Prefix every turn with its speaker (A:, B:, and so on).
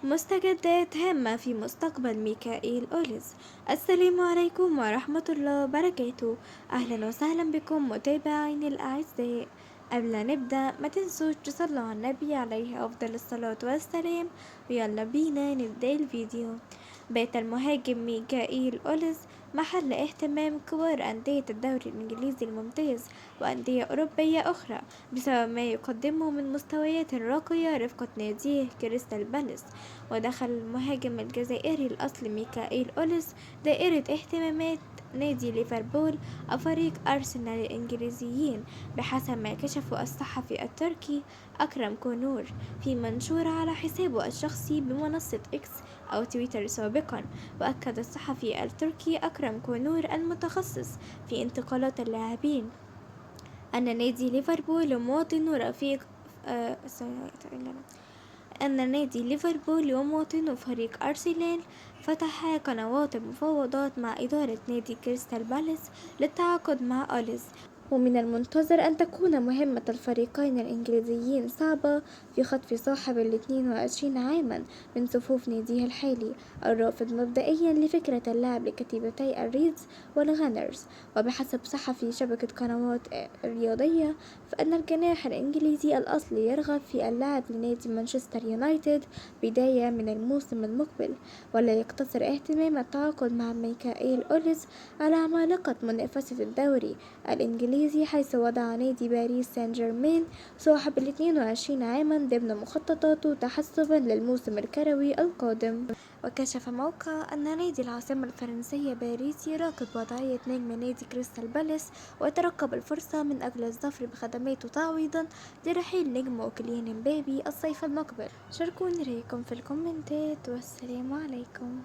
A: مستجدات هامة في مستقبل ميكائيل أوليز. السلام عليكم ورحمة الله وبركاته. أهلا وسهلا بكم متابعيني الأعزاء. قبل ما نبدأ ما تنسوش تصلوا على النبي عليه أفضل الصلاة والسلام، ويلا بينا نبدأ الفيديو. بات المهاجم ميكائيل أوليز محل اهتمام كبار أندية الدوري الإنجليزي الممتاز وأندية أوروبية أخرى بسبب ما يقدمه من مستويات راقية رفقة ناديه كريستال بالاس. ودخل المهاجم الجزائري الأصلي ميكائيل أوليس دائرة اهتمامات نادي ليفربول وفريق أرسنال الإنجليزيين بحسب ما كشفه الصحفي التركي أكرم كونور في منشور على حسابه الشخصي بمنصة إكس أو تويتر سابقا. وأكد الصحفي التركي أكرم كونور المتخصص في انتقالات اللاعبين أن نادي ليفربول مواطن رفيق آه أن نادي ليفربول ومواطنو فريق أرسنال فتحا قنوات المفاوضات مع إدارة نادي كريستال بالاس للتعاقد مع أوليز. ومن المنتظر أن تكون مهمة الفريقين الإنجليزيين صعبة في خطف صاحب 22 عاما من صفوف ناديه الحالي الرافض مبدئيا لفكرة اللعب لكتيبتي الريدز والغانرز. وبحسب صحفي شبكة قنوات رياضية فإن الجناح الإنجليزي الأصلي يرغب في اللعب لنادي مانشستر يونايتد بداية من الموسم المقبل، ولا يقتصر اهتمام التعاقد مع ميكائيل أوليز على عمالقة منافسة الدوري الإنجليزي، حيث وضع نادي باريس سان جيرمان صاحب 22 عاما ضمن مخططاته تحسبا للموسم الكروي القادم. وكشف موقع أن نادي العاصمة الفرنسية باريس يراقب وضعية نجم نادي كريستال بالاس ويترقب الفرصة من أجل الظفر بخدماته تعويضا لرحيل نجمه كيليان مبابي الصيف المقبل. شاركوني رأيكم في الكومنتات والسلام عليكم.